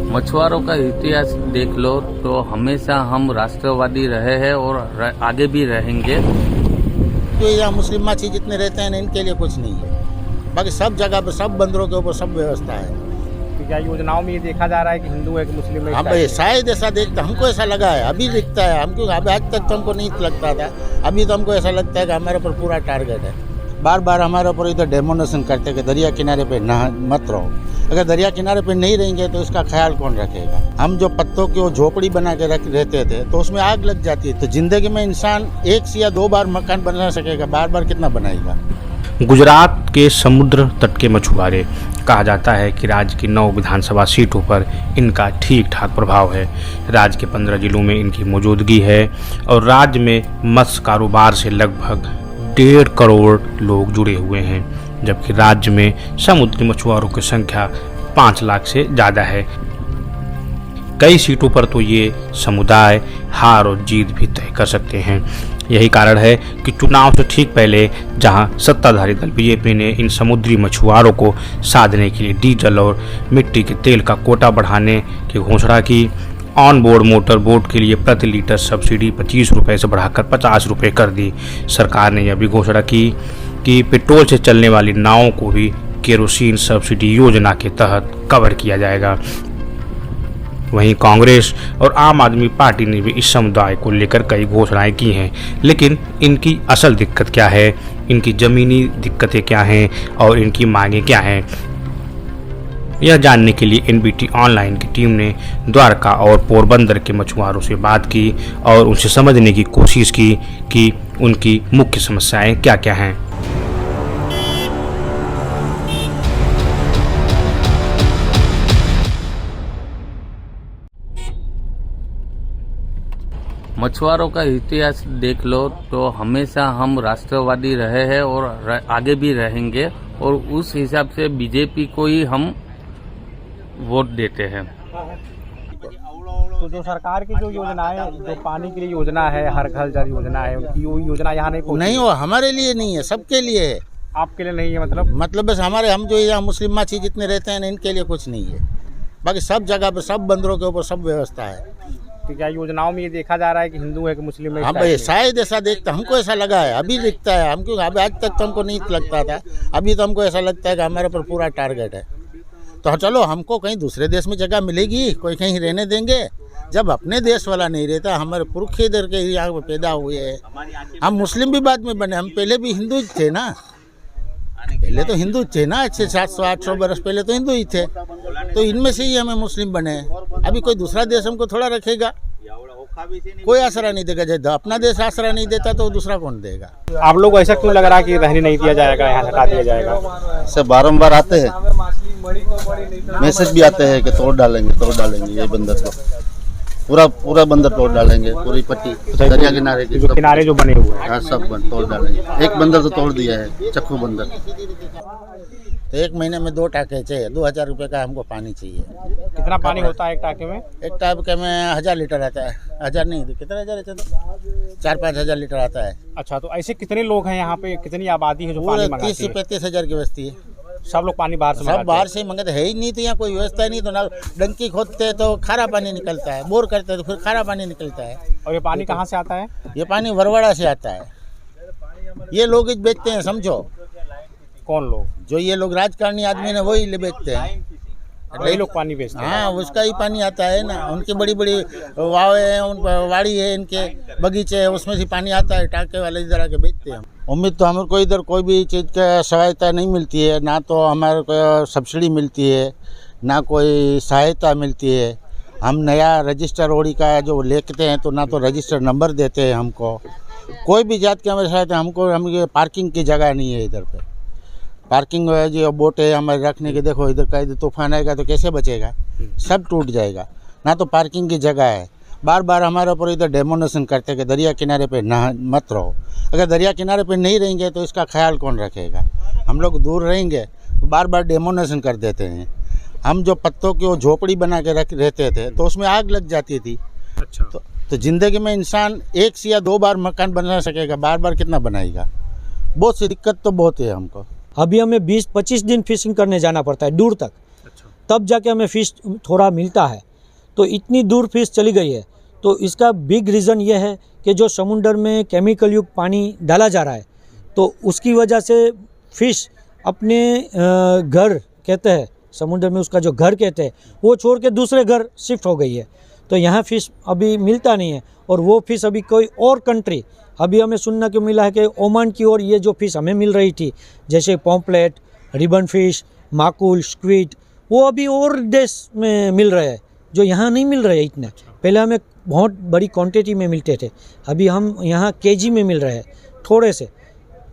मछुआरों का इतिहास देख लो तो हमेशा हम राष्ट्रवादी रहे हैं और आगे भी रहेंगे। तो यहाँ मुस्लिम माछी जितने रहते हैं इनके लिए कुछ नहीं है, बाकी सब जगह पे सब बंदरों के ऊपर सब व्यवस्था है। तो क्या योजनाओं में ये देखा जा रहा है कि हिंदू है कि मुस्लिम है? हाँ भाई, शायद ऐसा देखता, हमको ऐसा लगा है, अभी दिखता है हमको। अभी आज तक तो हमको नहीं लगता था, अभी तो हमको ऐसा लगता है कि हमारे ऊपर पूरा टारगेट है। बार बार हमारे ऊपर इधर डेमोनेशन करते कि दरिया किनारे पे नहा मत रहो। अगर दरिया किनारे पे नहीं रहेंगे तो इसका ख्याल कौन रखेगा? हम जो पत्तों की वो झोपड़ी बना के रहते थे तो उसमें आग लग जाती है। तो जिंदगी में इंसान एक से या दो बार मकान बना सकेगा, बार बार कितना बनाएगा? गुजरात के समुद्र तट के मछुआरे कहा जाता है कि राज्य की 9 विधानसभा सीटों पर इनका ठीक ठाक प्रभाव है। राज्य के 15 जिलों में इनकी मौजूदगी है और राज्य में मत्स्य कारोबार से लगभग 1.5 करोड़ लोग जुड़े हुए हैं, जबकि राज्य में समुद्री मछुआरों की संख्या 5 लाख से ज़्यादा है। कई सीटों पर तो ये समुदाय हार और जीत भी तय कर सकते हैं। यही कारण है कि चुनाव से ठीक पहले जहां सत्ताधारी दल बीजेपी ने इन समुद्री मछुआरों को साधने के लिए डीजल और मिट्टी के तेल का कोटा बढ़ाने की घोषणा की, ऑन बोर्ड मोटर बोट के लिए प्रति लीटर सब्सिडी 25 रुपये से बढ़ाकर 50 रुपये कर दी। सरकार ने यह भी घोषणा की कि पेट्रोल से चलने वाली नावों को भी केरोसिन सब्सिडी योजना के तहत कवर किया जाएगा। वहीं कांग्रेस और आम आदमी पार्टी ने भी इस समुदाय को लेकर कई घोषणाएं की हैं, लेकिन इनकी असल दिक्कत क्या है, इनकी ज़मीनी दिक्कतें क्या हैं और इनकी मांगें क्या हैं, यह जानने के लिए एनबीटी ऑनलाइन की टीम ने द्वारका और पोरबंदर के मछुआरों से बात की और उनसे समझने की कोशिश की कि उनकी मुख्य समस्याएं क्या क्या हैं। मछुआरों का इतिहास देख लो तो हमेशा हम राष्ट्रवादी रहे हैं और आगे भी रहेंगे और उस हिसाब से बीजेपी को ही हम वोट देते हैं। तो जो सरकार की जो योजनाएं, जो पानी के लिए योजना है, हर घर जल योजना है, उनकी वो योजना यहाँ नहीं पहुँची? नहीं, वो हमारे लिए नहीं है, सबके लिए है। आपके लिए नहीं है? मतलब बस हमारे, हम जो यहाँ मुस्लिम माछी जितने रहते हैं इनके लिए कुछ नहीं है, बाकी सब जगह पे सब बंदरों के ऊपर सब व्यवस्था है। तो क्या योजनाओं में ये देखा जा रहा है कि हिंदू है कि मुस्लिम है? हाँ भाई, शायद ऐसा देखता, हमको ऐसा लगा है, अभी दिखता है हमको। अभी आज तक तो हमको नहीं लगता था, अभी तो हमको ऐसा लगता है कि हमारे ऊपर पूरा टारगेट है। तो चलो, हमको कहीं दूसरे देश में जगह मिलेगी, कोई कहीं रहने देंगे, जब अपने देश वाला नहीं रहता। हमारे पुरखे इधर के यहाँ पे पैदा हुए हैं, हम मुस्लिम भी बाद में बने, हम पहले भी हिंदू थे ना, पहले तो हिंदू थे ना, अच्छे 700-800 बरस पहले तो हिंदू ही थे, तो इनमें से ही हमें मुस्लिम बने। अभी कोई दूसरा देश हमको थोड़ा रखेगा, कोई आसरा नहीं देगा। जब अपना देश आसरा नहीं देता तो दूसरा कौन देगा? आप लोग ऐसा क्यों लग रहा है कि रहने नहीं दिया जाएगा, यहाँ हटा दिया जाएगा? सब बारंबार आते हैं, मैसेज भी आते हैं कि तोड़ डालेंगे ये बंदर को, पूरा बंदर तोड़ डालेंगे, पूरी पट्टी दरिया किनारे की, जो किनारे जो बने हुए हैं सब तोड़ डालेंगे। एक बंदर तो तोड़ दिया है, चक्खू बंदर। तो 1 महीने में 2 टाके चाहिए, 2000 रुपये का हमको पानी चाहिए। कितना पानी होता है एक टाके में? एक टाके में 1000 लीटर आता है, 1000 नहीं, कितना 1000 रहता है? 4-5 हजार लीटर आता है। अच्छा, तो ऐसे कितने लोग हैं यहाँ पे, कितनी आबादी है जो पानी मंगाती है? 30 से 35 हजार की बस्ती है। सब लोग पानी बाहर से सब बाहर से मंगाते, है ही नहीं, तो यहाँ कोई व्यवस्था नहीं, तो ना डंकी खोदते तो खारा पानी निकलता है, बोर करते तो फिर खारा पानी निकलता है। और ये पानी कहाँ से आता है? ये पानी वरवाड़ा से आता है, ये लोग बेचते हैं, समझो। कौन लोग? जो ये लोग राजकारणी आदमी ने वही बेचते हैं, वही लोग पानी बेचते हैं। हाँ, उसका ही पानी आता है ना, उनकी बड़ी बड़ी वावे हैं, उन वाड़ी है, इनके बगीचे है, उसमें से पानी आता है, टाके वाले इधर आके बेचते हैं। उम्मीद तो हमें को इधर कोई भी चीज़ का सहायता नहीं मिलती है, ना तो हमारे को सब्सिडी मिलती है, ना कोई सहायता मिलती है। हम नया रजिस्टर ओडी का जो लेते हैं तो ना तो रजिस्टर नंबर देते हैं हमको, कोई भी जात के हमारे साथ हमको, हम पार्किंग की जगह नहीं है इधर पे। पार्किंग जो बोट है हमारे रखने की, देखो इधर का, इधर तूफान आएगा तो कैसे बचेगा, सब टूट जाएगा, ना तो पार्किंग की जगह है। बार बार हमारे ऊपर इधर डेमोनेशन करते कि दरिया किनारे पे नहा मत रहो। अगर दरिया किनारे पे नहीं रहेंगे तो इसका ख्याल कौन रखेगा? हम लोग दूर रहेंगे तो बार बार डेमोनेशन कर देते हैं। हम जो पत्तों की वो झोपड़ी बना के रहते थे तो उसमें आग लग जाती थी। अच्छा, तो ज़िंदगी में इंसान एक से या दो बार मकान बना सकेगा, बार बार कितना बनाएगा? बहुत सी दिक्कत तो बहुत है हमको। अभी हमें 20-25 दिन फिशिंग करने जाना पड़ता है दूर तक। तब जाके हमें फ़िश थोड़ा मिलता है। तो इतनी दूर फ़िश चली गई है। तो इसका बिग रीज़न ये है कि जो समुद्र में केमिकल युक्त पानी डाला जा रहा है, तो उसकी वजह से फ़िश अपने घर कहते हैं, समुद्र में उसका जो घर कहते हैं, वो छोड़ के दूसरे घर शिफ्ट हो गई है। तो यहाँ फ़िश अभी मिलता नहीं है। और वो फ़िश अभी कोई और कंट्री, अभी हमें सुनने को मिला है कि ओमान की ओर ये जो फ़िश हमें मिल रही थी, जैसे पॉम्पलेट, रिबन फ़िश, माकुल, स्क्विड, वो अभी और देश में मिल रहे हैं जो यहाँ नहीं मिल रहे इतने। पहले हमें बहुत बड़ी क्वांटिटी में मिलते थे, अभी हम यहाँ केजी में मिल रहे हैं थोड़े से।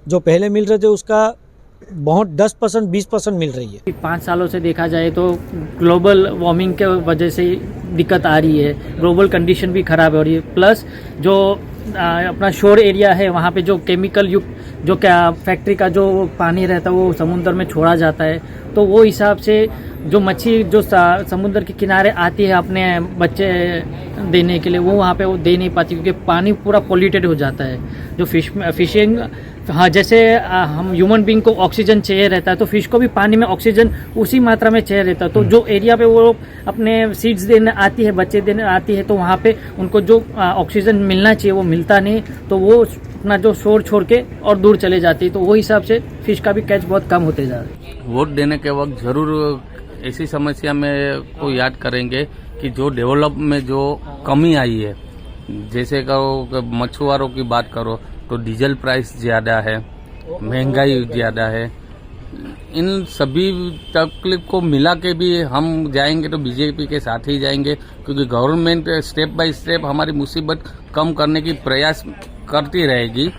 जो पहले मिल रहे थे उसका बहुत 10% 20% मिल रही है। 5 सालों से देखा जाए तो ग्लोबल वार्मिंग के वजह से दिक्कत आ रही है, ग्लोबल कंडीशन भी ख़राब हो रही है। प्लस जो अपना शोर एरिया है वहाँ पे जो केमिकल युक्त जो क्या फैक्ट्री का जो पानी रहता है वो समुद्र में छोड़ा जाता है। तो वो हिसाब से जो मच्छी जो समुद्र के किनारे आती है अपने बच्चे देने के लिए, वो वहाँ पे वो दे नहीं पाती क्योंकि पानी पूरा पोल्यूटेड हो जाता है। जो फिशिंग, हाँ, जैसे हम ह्यूमन बीइंग को ऑक्सीजन चाहिए रहता है, तो फिश को भी पानी में ऑक्सीजन उसी मात्रा में चाहिए रहता है। तो जो एरिया पे वो अपने सीड्स देने आती है, बच्चे देने आती है, तो वहाँ पे उनको जो ऑक्सीजन मिलना चाहिए वो मिलता नहीं, तो वो अपना जो शोर छोड़ के और दूर चले जाती है। तो वो हिसाब से फिश का भी कैच बहुत कम होते जा रहा है। वोट देने के वक्त जरूर ऐसी समस्या में को याद करेंगे कि जो डेवलप में जो कमी आई है, जैसे करो मछुआरों की बात करो तो डीजल प्राइस ज़्यादा है, महंगाई ज़्यादा है। इन सभी तकलीफ को मिला के भी हम जाएंगे तो बीजेपी के साथ ही जाएंगे, क्योंकि गवर्नमेंट स्टेप बाय स्टेप हमारी मुसीबत कम करने की प्रयास करती रहेगी।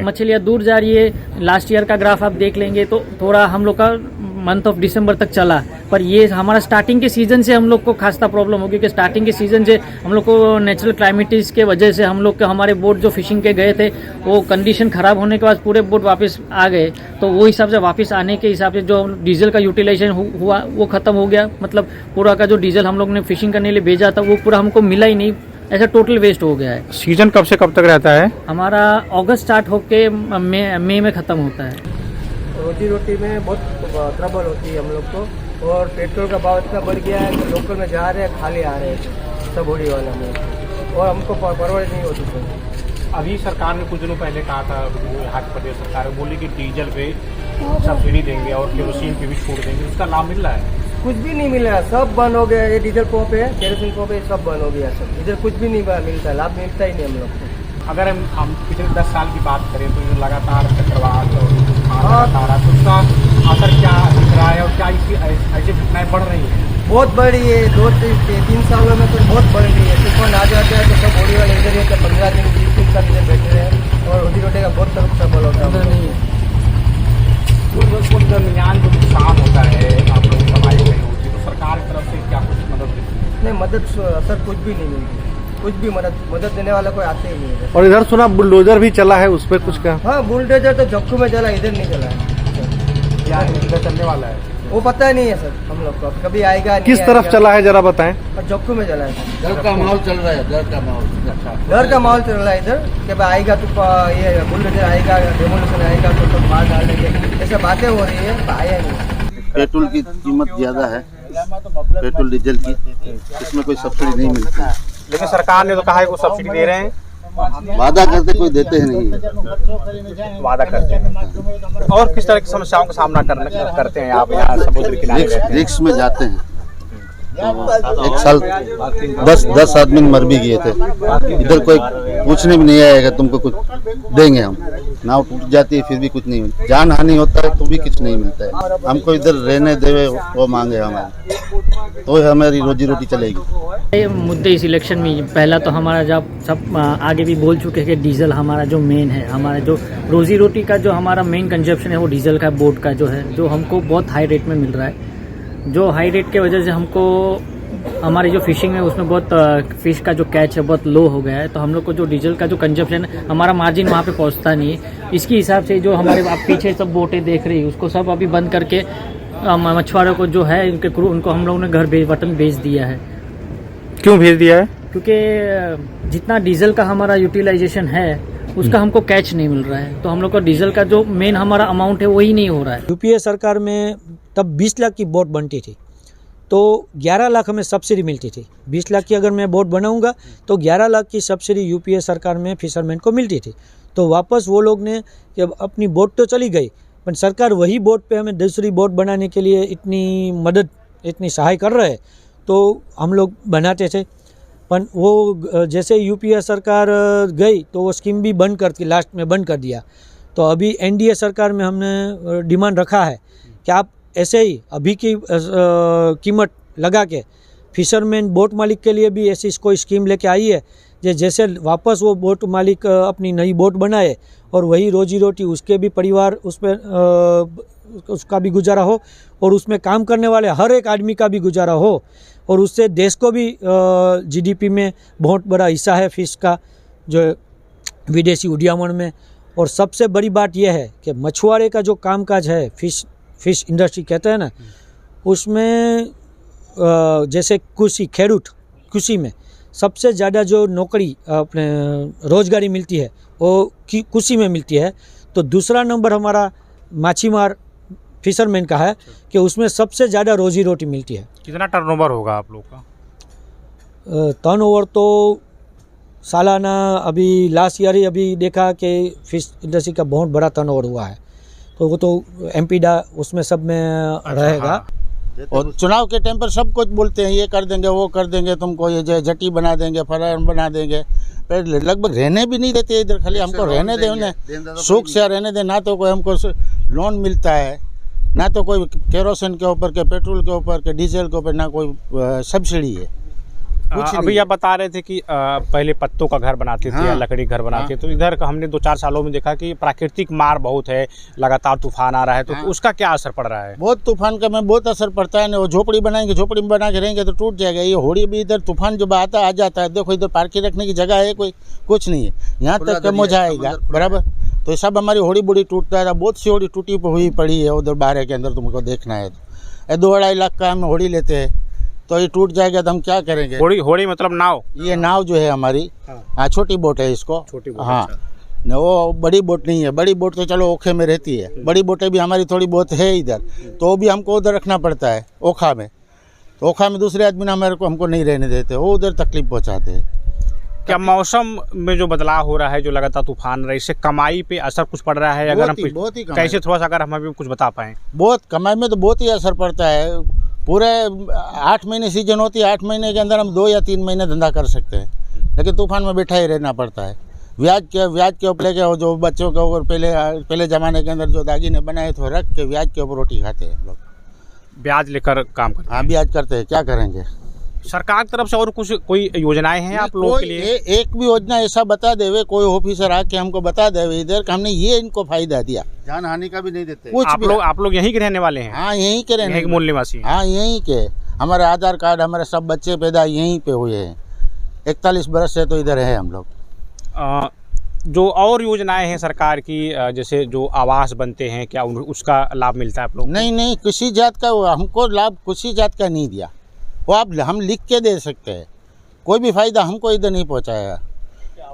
मछलियाँ दूर जा रही है। लास्ट ईयर का ग्राफ आप देख लेंगे तो थोड़ा हम लोग का मंथ ऑफ दिसंबर तक चला, पर ये हमारा स्टार्टिंग के सीज़न से हम लोग को खासा प्रॉब्लम होगी कि स्टार्टिंग के सीज़न से हम लोग को नेचुरल क्लाइमेटिस के वजह से हम लोग के हमारे बोट जो फिशिंग के गए थे वो कंडीशन ख़राब होने के बाद पूरे बोट वापस आ गए। तो वो हिसाब से वापस आने के हिसाब से जो डीजल का यूटिलाइजेशन हुआ वो ख़त्म हो गया। मतलब पूरा का जो डीजल हम लोग ने फिशिंग करने के लिए भेजा था वो पूरा हमको मिला ही नहीं, ऐसा टोटल वेस्ट हो गया है। सीजन कब से कब तक रहता है? हमारा अगस्त स्टार्ट होके मई में ख़त्म होता है। रोजी रोटी में बहुत ट्रबल होती है हम लोग को, और पेट्रोल का भाव इतना बढ़ गया है कि लोकल में जा रहे हैं, खाली आ रहे हैं सब होड़ी वाला में, और हमको परवड़ नहीं होती है। अभी सरकार ने कुछ दिनों पहले कहा था, हाथ प्रदेश सरकार बोली कि डीजल पे सब्सिडी देंगे और केरोसिन पे भी छूट देंगे, उसका लाभ मिल रहा है? कुछ भी नहीं मिला, सब बंद हो गया। ये डीजल पंप है, केरोसिन पंप है, सब बंद हो गया सब। इधर कुछ भी नहीं मिलता, लाभ मिलता ही नहीं हम लोग को। अगर हम पिछले 10 साल की बात करें तो लगातार चक्रवात और उसका असर क्या दिख रहा है और क्या इसकी ऐसी घटनाएं बढ़ रही हैं? बहुत बढ़ रही है, 2-3 सालों में तो बहुत बढ़ रही है। तूफान आ जाते हैं तो सब होड़ी वाले इधर ही 15 दिन 20 दिन तक इधर बैठे हैं, और रोजी रोटी का बहुत ट्रबल होता है। दरमियान जो नुकसान होता है आप लोग कमाई नहीं होती, तो सरकार की तरफ से क्या कुछ मदद देती? नहीं, मदद असर कुछ भी नहीं मिलती, कुछ भी मदद देने वाला कोई आते ही नहीं है। और इधर सुना बुलडोजर भी चला है, उस पर कुछ क्या? हाँ, बुलडोजर तो झक्कू में चला, इधर नहीं चला है। क्या इधर चलने वाला है वो पता नहीं है सर हम लोग को, कभी आएगा नहीं। किस तरफ चला है जरा बताएं? और झक्कू में चला है। डर का माहौल चल रहा है, डर का माहौल। डर का माहौल चल रहा है इधर कि भाई आएगा तो ये बुलडोजर आएगा, डेमोलिशन आएगा तो सब मार डालेंगे, ऐसा बातें हो रही है, आया नहीं। पेट्रोल की कीमत ज़्यादा है, पेट्रोल डीजल की, इसमें कोई सब्सिडी नहीं मिलती। लेकिन सरकार ने तो कहा है वो सब्सिडी दे रहे हैं, वादा करते कोई देते हैं नहीं। वादा करते हैं। और किस तरह की समस्याओं का सामना करते हैं आप यहाँ समुद्र किनारे रहते हैं? रिक्स में जाते हैं। तो एक साल 10 आदमी मर भी गए थे। इधर कोई पूछने भी नहीं आएगा तुमको कुछ देंगे हम। नाव टूट जाती है फिर भी कुछ नहीं, जान हानि होता है तो भी कुछ नहीं मिलता है। हमको इधर रहने देवे वो मांगे हमारे, तो हमारी रोजी रोटी चलेगी। मुद्दे इस इलेक्शन में पहला तो हमारा जब सब आगे भी बोल चुके हैं कि डीजल हमारा जो मेन है, हमारा जो रोजी रोटी का जो हमारा मेन कंजप्शन है वो डीजल का, बोट का जो है, जो हमको बहुत हाई रेट में मिल रहा है। जो हाई रेट के वजह से हमको हमारी जो फिशिंग है उसमें बहुत फिश का जो कैच है बहुत लो हो गया है। तो हम लोग को जो डीजल का जो कंजप्शन है, हमारा मार्जिन वहाँ पे पहुँचता नहीं है। इसके हिसाब से जो हमारे आप पीछे सब बोटें देख रही है उसको सब अभी बंद करके मछुआरों को जो है उनके क्रू, उनको हम लोगों ने घर वतन भेज दिया है। क्यों भेज दिया है? क्योंकि जितना डीजल का हमारा यूटिलाइजेशन है उसका हमको कैच नहीं मिल रहा है, तो हम लोग का डीजल का जो मेन हमारा अमाउंट है वही नहीं हो रहा है। यूपीए सरकार में तब 20 लाख की बोट बनती थी, तो 11 लाख हमें सब्सिडी मिलती थी। 20 लाख की अगर मैं बोट बनाऊंगा तो 11 लाख की सब्सिडी यूपीए सरकार में फिशरमैन को मिलती थी। तो वापस वो लोग ने कि अपनी बोट तो चली गई, पर सरकार वही बोट पे हमें दूसरी बोट बनाने के लिए इतनी मदद, इतनी सहाय कर रहे, तो हम लोग बनाते थे। पर वो जैसे यूपीए सरकार गई तो वो स्कीम भी बंद करती, लास्ट में बंद कर दिया। तो अभी एनडीए सरकार में हमने डिमांड रखा है कि आप ऐसे ही अभी की कीमत लगा के फिशरमैन बोट मालिक के लिए भी ऐसी कोई स्कीम लेके आई है, जैसे वापस वो बोट मालिक अपनी नई बोट बनाए और वही रोजी रोटी उसके भी परिवार उस पर उसका भी गुजारा हो और उसमें काम करने वाले हर एक आदमी का भी गुजारा हो, और उससे देश को भी जीडीपी में बहुत बड़ा हिस्सा है फिश का, जो विदेशी उद्यामन में। और सबसे बड़ी बात यह है कि मछुआरे का जो कामकाज है, फिश इंडस्ट्री कहते हैं ना, उसमें जैसे कृषि में सबसे ज़्यादा जो नौकरी अपने रोजगारी मिलती है वो कृषि में मिलती है। तो दूसरा नंबर हमारा माछीमार फिशरमैन का है कि उसमें सबसे ज़्यादा रोजी रोटी मिलती है। कितना टर्नओवर होगा आप लोग का? टर्नओवर तो सालाना अभी लास्ट ईयर ही अभी देखा कि फिश इंडस्ट्री का बहुत बड़ा टर्नओवर हुआ है, तो वो तो एमपीडा उसमें सब में रहेगा। और चुनाव के टाइम पर सब कुछ बोलते हैं, ये कर देंगे वो कर देंगे, तुमको ये जटी बना देंगे, फलान बना देंगे, पर लगभग रहने भी नहीं देते इधर। खाली हमको रहने दे, उन्हें सुख से रहने दे। ना तो कोई हमको लोन मिलता है, ना तो कोई केरोसिन के ऊपर के पेट्रोल के ऊपर के डीजल के ऊपर ना कोई सब्सिडी है। अभी आप बता रहे थे कि पहले पत्तों का घर बनाते थे या लकड़ी घर बनाते थे, तो इधर का हमने 2-4 सालों में देखा कि प्राकृतिक मार बहुत है, लगातार तूफान आ रहा है, तो उसका क्या असर पड़ रहा है? बहुत तूफान का में बहुत असर पड़ता है ना। वो झोपड़ी बनाएंगे, झोपड़ी में बना के रहेंगे तो टूट जाएगा। ये होड़ी भी इधर तूफान जब आता आ जाता है, देखो इधर पार्किंग रखने की जगह है कोई कुछ नहीं है, यहाँ तक मोजा आएगा बराबर। तो सब हमारी होड़ी बुड़ी टूटता है, बहुत सी होड़ी टूटी हुई पड़ी है उधर बारह के अंदर, तुमको देखना है तो 2-2.5 लाख का हम होड़ी लेते हैं, तो ये टूट जाएगा तो हम क्या करेंगे? होड़ी मतलब नाव? ये नाव जो है हमारी, हाँ छोटी बोट है इसको, छोटी बोट, हाँ अच्छा। वो बड़ी बोट नहीं है। बड़ी बोट तो चलो ओखे में रहती है, बड़ी बोटें भी हमारी थोड़ी बहुत है इधर, तो वो भी हमको उधर रखना पड़ता है ओखा में। तो ओखा में दूसरे आदमी ना हमारे को हमको नहीं रहने देते, वो उधर तकलीफ पहुँचाते हैं। क्या मौसम में जो बदलाव हो रहा है, जो लगातार तूफान रहा है, इससे कमाई पे असर कुछ पड़ रहा है? अगर हम कैसे थोड़ा सा अगर हमें कुछ बता पाएँ। बहुत कमाई में तो बहुत ही असर पड़ता है। पूरे 8 महीने सीजन होती है, 8 महीने के अंदर हम 2 या 3 महीने धंधा कर सकते हैं, लेकिन तूफान में बैठा ही रहना पड़ता है। ब्याज के ऊपर लेके जो बच्चों के ऊपर पहले ज़माने के अंदर जो दागीने बनाए थे रख के ब्याज के ऊपर रोटी खाते हैं हम लोग। ब्याज लेकर काम करते हैं? हाँ ब्याज करते हैं, क्या करेंगे। सरकार की तरफ से और कुछ कोई योजनाएं हैं आप लोगों के लिए? एक भी योजना ऐसा बता देवे, कोई ऑफिसर आके हमको बता देवे इधर हमने ये इनको फायदा दिया, जान हानि का भी नहीं देते कुछ भी। आप लोग यहीं के रहने वाले हैं? हाँ यहीं के रहने, मूल निवासी? हाँ यहीं के। हमारे आधार कार्ड, हमारे सब बच्चे पैदा यहीं पे हुए हैं। 41 बरस से तो इधर है हम लोग। जो और योजनाएं हैं सरकार की, जैसे जो आवास बनते हैं, क्या उसका लाभ मिलता है आप लोग? नहीं, किसी जात का हमको लाभ किसी जात का नहीं दिया। वो आप हम लिख के दे सकते हैं, कोई भी फायदा हमको इधर नहीं पहुंचाया।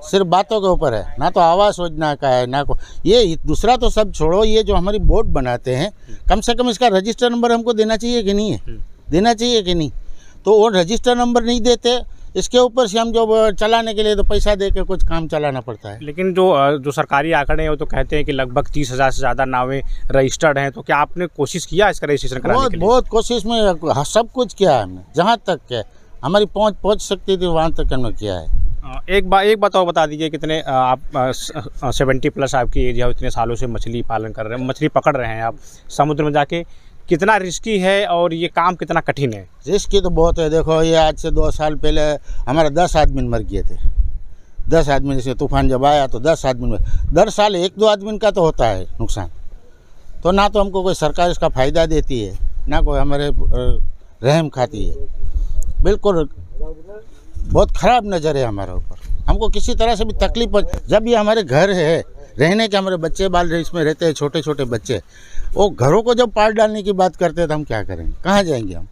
सिर्फ बातों के ऊपर है, ना तो आवास योजना का है ना ये दूसरा तो सब छोड़ो। ये जो हमारी बोट बनाते हैं, कम से कम इसका रजिस्टर नंबर हमको देना चाहिए कि नहीं है? देना चाहिए कि नहीं? तो वो रजिस्टर नंबर नहीं देते, इसके ऊपर से हम जो चलाने के लिए तो पैसा दे के कुछ काम चलाना पड़ता है। लेकिन जो सरकारी आंकड़े हैं वो तो कहते हैं कि लगभग 30,000 से ज़्यादा नावें रजिस्टर्ड हैं, तो क्या आपने कोशिश किया इसका रजिस्ट्रेशन कराने के लिए? बहुत कोशिश में सब कुछ किया है हमने, जहाँ तक के हमारी पहुँच सकती थी वहाँ तक हमने किया है। एक बात और बता दीजिए, कितने आप 70+ आपकी एज है, इतने सालों से मछली पालन कर रहे हैं, मछली पकड़ रहे हैं आप समुद्र में जाके, कितना रिस्की है और ये काम कितना कठिन है? रिस्की तो बहुत है। देखो ये आज से 2 साल पहले हमारे 10 आदमी मर गए थे। 10 आदमी से तूफान जब आया तो 10 आदमी में, दर साल 1-2 आदमी का तो होता है नुकसान। तो ना तो हमको कोई सरकार इसका फ़ायदा देती है, ना कोई हमारे रहम खाती है। बिल्कुल बहुत ख़राब नज़र है हमारे ऊपर। हमको किसी तरह से भी तकलीफ जब ये हमारे घर है रहने के, हमारे बच्चे बाल इसमें रहते हैं, छोटे छोटे बच्चे, वो घरों को जब पार डालने की बात करते हैं तो हम क्या करेंगे, कहाँ जाएंगे हम?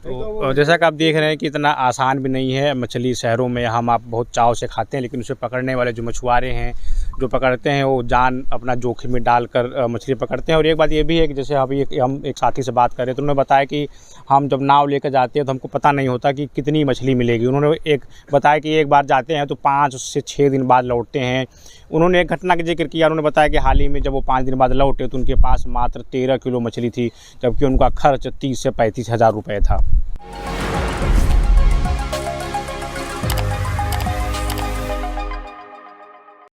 तो जैसा कि आप देख रहे हैं कि इतना आसान भी नहीं है मछली शहरों में। हम आप बहुत चाव से खाते हैं, लेकिन उसे पकड़ने वाले जो मछुआरे हैं, जो पकड़ते हैं वो जान अपना जोखिम में डालकर मछली पकड़ते हैं। और एक बात ये भी है कि जैसे अभी हम एक साथी से बात कर रहे थे, तो उन्होंने बताया कि हम जब नाव लेकर जाते हैं तो हमको पता नहीं होता कि कितनी मछली मिलेगी। उन्होंने एक बताया कि एक बार जाते हैं तो 5 से 6 दिन बाद लौटते हैं। उन्होंने एक घटना का जिक्र किया, उन्होंने बताया कि हाल ही में जब वो 5 दिन बाद लौटे तो उनके पास मात्र 13 किलो मछली थी, जबकि उनका खर्च 30 से 35 हज़ार रुपये था।